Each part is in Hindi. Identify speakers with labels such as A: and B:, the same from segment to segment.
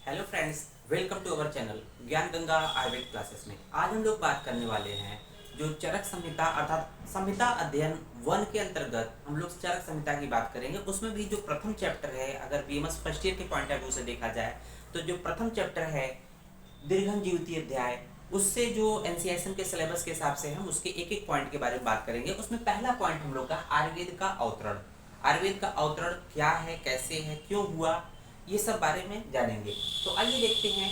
A: Hello friends, welcome to our channel Gyan Ganga Ayurveda classes में। आज हम लोग बात करने वाले हैं जो चरक संहिता अर्थात संहिता अध्ययन 1 के अंतर्गत हम लोग चरक संहिता की बात करेंगे। उसमें भी जो प्रथम चैप्टर है, अगर बीएमएस फर्स्ट ईयर के पॉइंट ऑफ व्यू से देखा जाए तो जो प्रथम चैप्टर है दीर्घन जीवितीय अध्याय, उससे जो एनसीआईएसएम के सिलेबस के हिसाब से हम उसके एक एक पॉइंट के बारे में बात करेंगे। उसमें पहला पॉइंट हम लोग का आयुर्वेद का अवतरण। आयुर्वेद का अवतरण क्या है, कैसे है, क्यों हुआ, ये सब बारे में जानेंगे। तो आइए देखते हैं,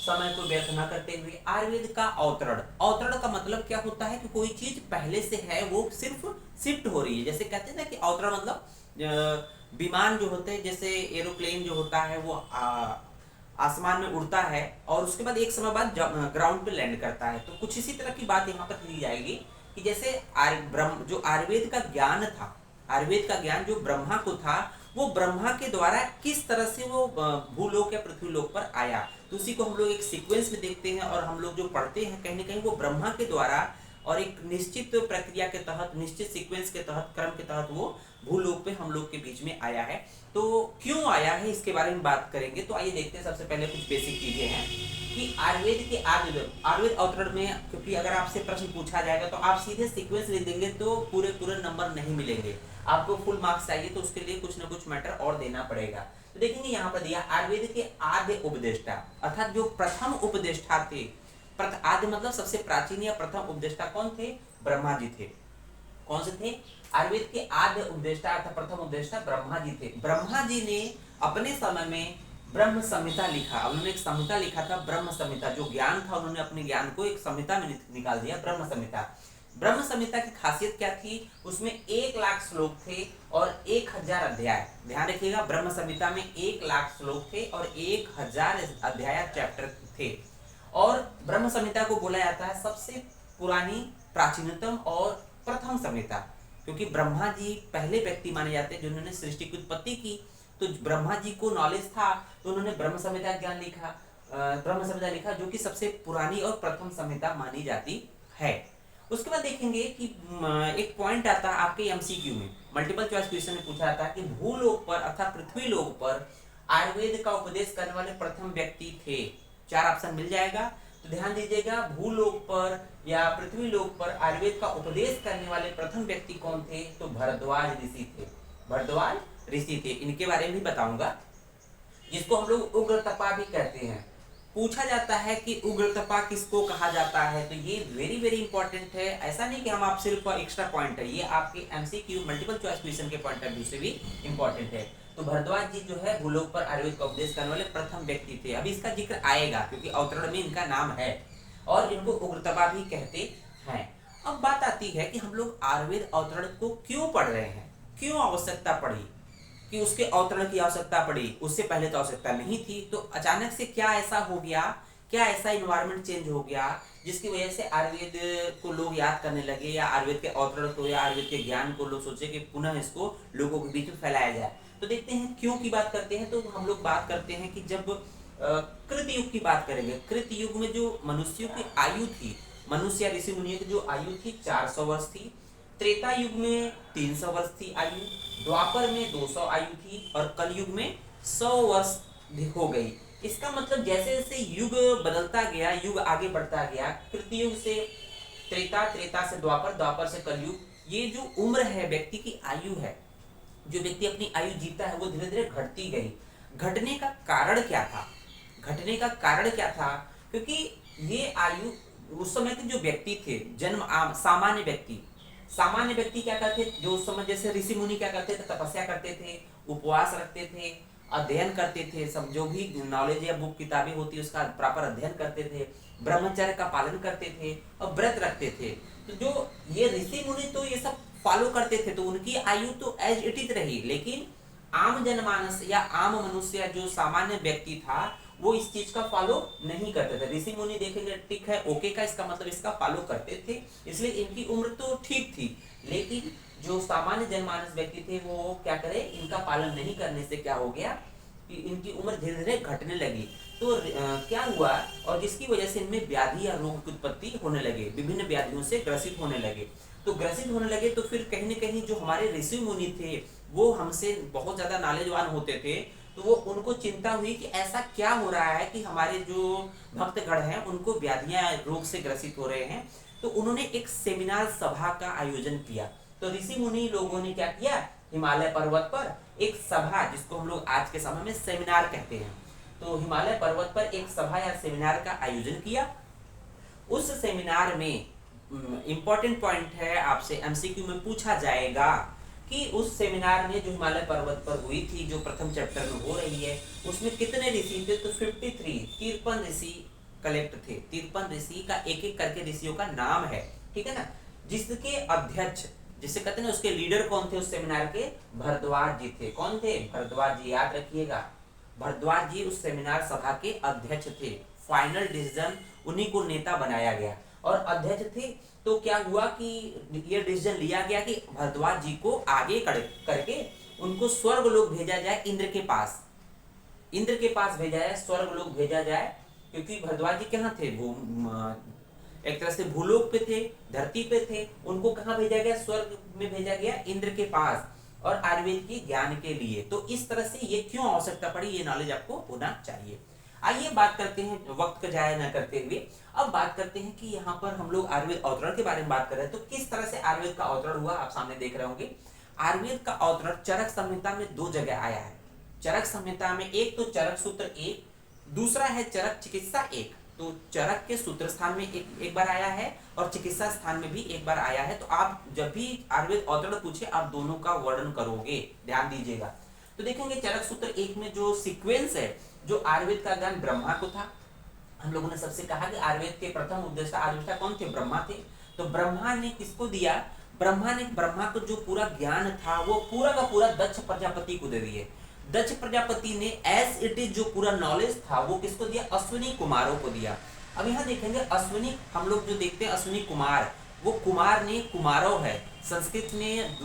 A: समय को व्यर्थ न करते हुए आयुर्वेद का अवतरण। अवतरण का मतलब क्या होता है कि कोई चीज पहले से है वो सिर्फ शिफ्ट हो रही है। जैसे कहते हैं ना कि अवतरण मतलब विमान जो होते हैं, जैसे एरोप्लेन जो होता है वो आसमान में उड़ता है और उसके बाद एक समय बाद ग्राउंड पे लैंड करता है। तो कुछ इसी तरह की बात यहाँ पर की जाएगी कि जैसे जो आयुर्वेद का ज्ञान था, आयुर्वेद का ज्ञान जो ब्रह्मा को था, वो ब्रह्मा के द्वारा किस तरह से वो भूलोक या पृथ्वीलोक पर आया। तो उसी को हम लोग एक सीक्वेंस में देखते हैं और हम लोग जो पढ़ते हैं कहीं ना कहीं वो ब्रह्मा के द्वारा और एक निश्चित प्रक्रिया के तहत, निश्चित सीक्वेंस के तहत, क्रम के तहत वो भूलोक पे हम लोग के बीच में आया है। तो क्यों आया है इसके बारे में बात करेंगे। तो आइए देखते हैं, सबसे पहले कुछ बेसिक चीजें हैं कि आयुर्वेद के आयुर्वेद अवतरण में, क्योंकि अगर आपसे प्रश्न पूछा जाएगा तो आप सीधे सीक्वेंस लिख देंगे तो पूरे नंबर नहीं मिलेंगे। आपको फुल मार्क्स चाहिए तो उसके लिए कुछ ना कुछ मैटर और देना पड़ेगा। तो देखेंगे यहाँ पर दिया आयुर्वेद के आद्य उपदेष्टा, अर्थात जो प्रथम उपदेष्टा थे। आद्य मतलब सबसे प्राचीन या प्रथम उपदेष्टा कौन थे? ब्रह्मा जी थे। कौन से थे? आयुर्वेद के आद्य उपदेष्टा अर्थात प्रथम उपदेष्टा ब्रह्मा जी थे। ब्रह्मा जी ने अपने समय में ब्रह्म संहिता लिखा। उन्होंने एक संहिता लिखा था, ब्रह्म संहिता। जो ज्ञान था उन्होंने अपने ज्ञान को एक संहिता में निकाल दिया, ब्रह्म संहिता। ब्रह्म संहिता की खासियत क्या थी? उसमें 1,00,000 श्लोक थे और 1,000 अध्याय। ध्यान रखिएगा, ब्रह्म संहिता में 1,00,000 श्लोक थे और 1,000 अध्याय चैप्टर थे। और ब्रह्म संहिता को बोला जाता है सबसे पुरानी, प्राचीनतम और प्रथम संहिता, क्योंकि ब्रह्मा जी पहले व्यक्ति माने जाते हैं जिन्होंने सृष्टि की उत्पत्ति की। तो ब्रह्मा जी को नॉलेज था तो उन्होंने ब्रह्म संहिता ज्ञान लिखा, ब्रह्म संहिता लिखा, जो कि सबसे पुरानी और प्रथम संहिता मानी जाती है। उसके बाद देखेंगे कि एक पॉइंट आता है आपके एमसीक्यू में, मल्टीपल चॉइस क्वेश्चन में पूछा जाता है कि भूलोक पर अर्थात पृथ्वी लोक पर आयुर्वेद का उपदेश करने वाले प्रथम व्यक्ति थे। 4 ऑप्शन मिल जाएगा, तो ध्यान दीजिएगा। भूलोक पर या पृथ्वी लोक पर आयुर्वेद का उपदेश करने वाले प्रथम व्यक्ति कौन थे? तो भरद्वाज ऋषि थे। भरद्वाज ऋषि थे, इनके बारे में भी बताऊंगा, जिसको हम लोग उग्र तपा भी कहते हैं। पूछा जाता है कि उग्र तपा किसको कहा जाता है, तो ये वेरी वेरी इंपॉर्टेंट है। ऐसा नहीं कि हम आप सिर्फ एक्स्ट्रा पॉइंट है, ये आपके एमसीक्यू मल्टीपल चॉइस क्वेश्चन के पॉइंट ऑफ व्यू से भी इंपॉर्टेंट है। तो भरद्वाज जी जो है भूलोक पर आयुर्वेद का उपदेश करने वाले प्रथम व्यक्ति थे। अभी इसका जिक्र आएगा क्योंकि अवतरण में इनका नाम है और इनको उग्रतपा भी कहते हैं। अब बात आती है कि हम लोग आयुर्वेद अवतरण को क्यों पढ़ रहे हैं, क्यों आवश्यकता पड़ी कि उसके अवतरण की आवश्यकता पड़ी। उससे पहले तो आवश्यकता नहीं थी, तो अचानक से क्या ऐसा हो गया, क्या ऐसा इन्वायरमेंट चेंज हो गया जिसकी वजह से आयुर्वेद को लोग याद करने लगे, या आयुर्वेद के अवतरण को या आयुर्वेद के ज्ञान को लोग सोचे कि पुनः इसको लोगों के बीच में फैलाया जाए। तो देखते हैं क्यों की बात करते हैं। तो हम लोग बात करते हैं कि जब कृत युग की बात करेंगे, कृत युग में जो मनुष्यों की आयु थी, मनुष्य या ऋषि मुनियों की जो आयु थी 400 वर्ष थी। त्रेता युग में 300 वर्ष थी आयु, द्वापर में 200 आयु थी और कलयुग में 100 वर्ष हो गई। इसका मतलब जैसे जैसे युग बदलता गया, युग आगे बढ़ता गया, कृतयुग से त्रेता, त्रेता से द्वापर, द्वापर से कलयुग, ये जो उम्र है व्यक्ति की आयु है, जो व्यक्ति अपनी आयु जीता है वो धीरे धीरे घटती गई। घटने का कारण क्या था? घटने का कारण क्या था? क्योंकि ये आयु, उस समय के जो व्यक्ति थे, जन्म सामान्य व्यक्ति, सामान्य व्यक्ति क्या करते, जो उस समय जैसे ऋषि मुनि क्या करते थे, तपस्या करते थे, उपवास रखते थे, अध्ययन करते थे, सब जो भी नॉलेज या बुक किताबें होती है उसका प्रॉपर अध्ययन करते थे, ब्रह्मचर्य का पालन करते थे और व्रत रखते थे। तो जो ये ऋषि मुनि तो ये सब फॉलो करते थे, तो उनकी आयु तो एज इट इज रही। लेकिन आम जनमानस या आम मनुष्य जो सामान्य व्यक्ति था वो इस चीज का फॉलो नहीं करते थे। ऋषि मुनि देखेंगे ठीक है, ओके का इसका मतलब इसका फॉलो करते थे, इसलिए इनकी उम्र तो ठीक थी। लेकिन जो सामान्य जनमानस व्यक्ति थे वो क्या करे, इनका पालन नहीं करने से क्या हो गया कि इनकी उम्र धीरे धीरे घटने लगी। तो क्या हुआ, और जिसकी वजह से इनमें व्याधि या रोग की उत्पत्ति होने लगे, विभिन्न व्याधियों से ग्रसित होने लगे। तो ग्रसित होने लगे तो फिर कहीं ना कहीं जो हमारे ऋषि मुनि थे वो हमसे बहुत ज्यादा नॉलेजवान होते थे, तो वो उनको चिंता हुई कि ऐसा क्या हो रहा है कि हमारे जो भक्तगण हैं उनको व्याधियां रोग से ग्रसित हो रहे हैं। तो उन्होंने एक सेमिनार सभा का आयोजन किया। तो ऋषि मुनि लोगों ने क्या किया, हिमालय पर्वत पर एक सभा, जिसको हम लोग आज के समय में सेमिनार कहते हैं, तो हिमालय पर्वत पर एक सभा या सेमिनार का आयोजन किया। उस सेमिनार में इंपॉर्टेंट पॉइंट है, आपसे एमसीक्यू में पूछा जाएगा कि उस सेमिनार में जो हिमालय पर्वत पर हुई थी, जो प्रथम चैप्टर में हो रही है, उसमें कितने ऋषि थे? तो 53 ऋषि कलेक्ट थे। 53 ऋषि का एक एक करके ऋषियों का नाम है, ठीक है ना, जिसके अध्यक्ष, जिसे कहते हैं उसके लीडर कौन थे उस सेमिनार के? भरद्वाज जी थे। कौन थे? भरद्वाज जी, याद रखिएगा, भरद्वाज जी उस सेमिनार सभा के अध्यक्ष थे। फाइनल डिसीजन उन्हीं को नेता बनाया गया और अध्यक्ष थे। तो क्या हुआ कि ये डिसीजन लिया गया कि भरद्वाज जी को आगे करके उनको स्वर्ग लोक भेजा जाए, इंद्र के पास, इंद्र के पास भेजा जाए, स्वर्ग लोक भेजा जाए, क्योंकि भरद्वाज जी कहाँ थे? वो एक तरह से भूलोक पे थे, धरती पे थे, उनको कहाँ भेजा गया? स्वर्ग में भेजा गया, इंद्र के पास, और आयुर्वेद के ज्ञान के लिए। तो इस तरह से ये क्यों आवश्यकता पड़ी, ये नॉलेज आपको होना चाहिए। आइए बात करते हैं, वक्त का जाया न करते हुए, अब बात करते हैं कि यहाँ पर हम लोग आयुर्वेद अवतरण के बारे में बात कर रहे हैं। तो किस तरह से आयुर्वेद का अवतरण हुआ, आप सामने देख रहे होंगे। आयुर्वेद का अवतरण चरक संहिता में 2 जगह आया है। चरक संहिता में एक तो चरक सूत्र 1, दूसरा है चरक चिकित्सा 1। तो चरक के सूत्र स्थान में एक बार आया है और चिकित्सा स्थान में भी एक बार आया है। तो आप जब भी आयुर्वेद अवतरण पूछे, आप दोनों का वर्णन करोगे, ध्यान दीजिएगा। तो देखेंगे चरक सूत्र 1 में जो सीक्वेंस है, जो आयुर्वेद का ज्ञान ब्रह्मा को था। हम लोगों ने सबसे कहा कि आयुर्वेद के प्रथम उपदेष्टा आयुर्वेद कौन थे? ब्रह्मा थे। तो ब्रह्मा ने किसको दिया? ब्रह्मा को जो पूरा ज्ञान था वो पूरा का पूरा दक्ष प्रजापति को दे दिए। दक्ष प्रजापति ने एज इट इज जो पूरा नॉलेज था वो किसको दिया? अश्विनी कुमारों को दिया। अब यहाँ देखेंगे अश्विनी, हम लोग जो देखते हैं अश्विनी कुमार, वो कुमार ने कुमारो है, संस्कृत में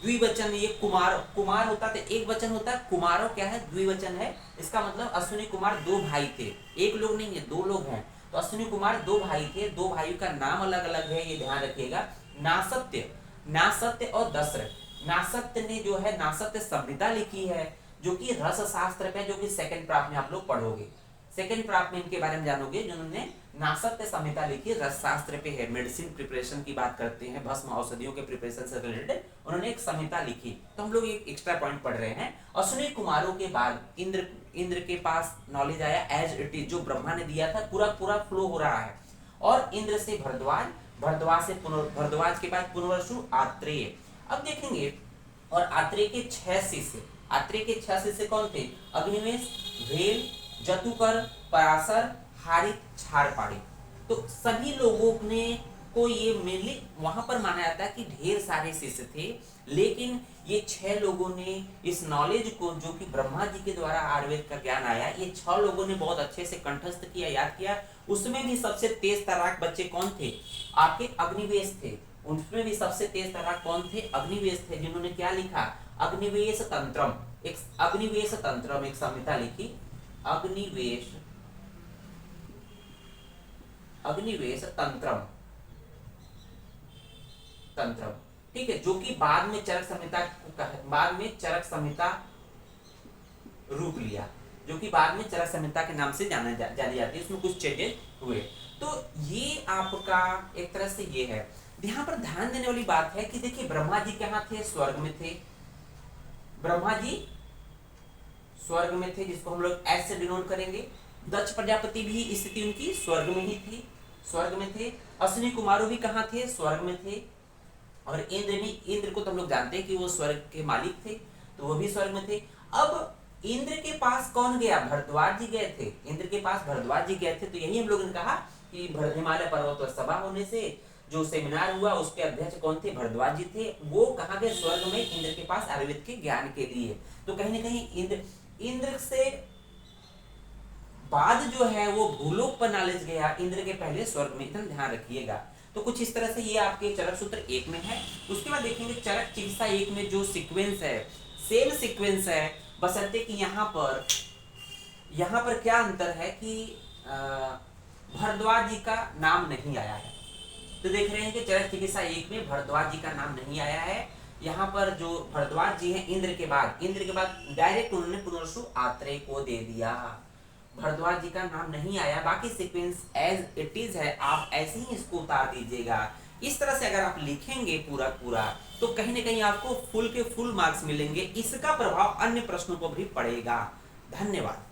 A: द्विवचन, ये कुमार होता है एक वचन होता है, कुमारो क्या है? द्विवचन है। इसका मतलब अश्विनी कुमार 2 भाई थे, एक लोग नहीं है, 2 लोग हैं। तो अश्विनी कुमार 2 भाई थे, 2 भाइयों का नाम अलग अलग है, ये ध्यान रखिएगा। नासत्य और दशरथ। नासत्य ने जो है नासत्य संहिता लिखी है, जो कि रस शास्त्र पे, जो कि सेकंड प्राप्त में आप लोग पढ़ोगे, सेकंड प्राप्त में इनके बारे में जानोगे, जिन्होंने नासत्य संहिता लिखी, रस शास्त्र पे है, मेडिसिन प्रिपरेशन की बात करते हैं, भस्म औषधियों के प्रिपरेशन से रिलेटेड उन्होंने एक संहिता लिखी। तो हम लोग एक एक्स्ट्रा पॉइंट पढ़ रहे हैं। अश्विनी कुमारों के बाद इंद्र के पास नॉलेज आया एज इट इज, जो ब्रह्मा ने दिया था, पूरा फ्लो हो रहा है। और इंद्र से भरद्वाज के बाद पुनर्वसु, आत्रेय। अब देखेंगे, और आत्रेय के 6 शिष्य, आत्रेय के 6 शिष्य कौन थे? अग्निवेश, भेल, जतुकर, पराशर, हारित, क्षारपाणी। तो सभी लोगों ने को ये मेनली वहां पर माना जाता है कि ढेर सारे शिष्य थे, लेकिन ये 6 लोगों ने इस नॉलेज को, जो कि ब्रह्मा जी के द्वारा आयुर्वेद का ज्ञान आया, ये 6 लोगों ने बहुत अच्छे से कंठस्थ किया, याद किया। उसमें भी सबसे तेज तर्राक बच्चे कौन थे? आपके अग्निवेश थे। उसमें भी सबसे तेज तर्राक कौन थे? अग्निवेश थे, जिन्होंने क्या लिखा? अग्निवेश तंत्रम, एक संहिता लिखी, अग्निवेश तंत्रम, ठीक है, जो कि बाद में चरक संहिता रूप लिया, जो कि बाद में चरक संहिता के नाम से जानी जाती है। उसमें कुछ चेंजेस हुए। तो ये आपका एक तरह से ये है। यहाँ पर ध्यान देने वाली बात है कि देखिए, ब्रह्मा जी कहाँ थे? स्वर्ग में थे। ब्रह्मा जी स्वर्ग में थे, जिसको हम लोग एस से डिनोट करेंगे। दक्ष प्रजापति भी स्थिति उनकी स्वर्ग में ही थी, स्वर्ग में थे। अश्विनी कुमारों भी कहाँ थे? स्वर्ग में थे। और इंद्र को तो हम लोग जानते हैं कि वो स्वर्ग के मालिक थे, तो वो भी स्वर्ग में थे। अब इंद्र के पास कौन गया? भरद्वाज जी गए थे। इंद्र के पास भरद्वाज जी गए थे। तो यही हम लोगों ने कहा कि हिमालय पर्वत पर सभा होने से जो सेमिनार हुआ, उसके अध्यक्ष कौन थे? भरद्वाज जी थे। वो कहाँ गए? स्वर्ग में, इंद्र के पास आयुर्वेद के ज्ञान के लिए। तो कहीं ना कहीं इंद्र से बाद जो है वो भूलोक पर नॉलेज गया, इंद्र के पहले स्वर्ग में, इतना ध्यान रखिएगा। तो कुछ इस तरह से ये आपके चरक सूत्र 1 में है। उसके बाद देखेंगे चरक चिकित्सा 1 में जो सीक्वेंस है, सेम सीक्वेंस है, बशर्ते कि यहाँ पर क्या अंतर है कि भरद्वाज जी का नाम नहीं आया है। तो देख रहे हैं कि चरक चिकित्सा 1 में भरद्वाज जी का नाम नहीं आया है। यहाँ पर जो भरद्वाज जी हैं, इंद्र के बाद डायरेक्ट उन्होंने पुनर्सु आत्रेय को दे दिया। भरद्वाज जी का नाम नहीं आया, बाकी सीक्वेंस एज इट इज है, आप ऐसे ही इसको उतार दीजिएगा। इस तरह से अगर आप लिखेंगे पूरा पूरा तो कहीं ना कहीं आपको फुल के फुल मार्क्स मिलेंगे। इसका प्रभाव अन्य प्रश्नों पर भी पड़ेगा। धन्यवाद।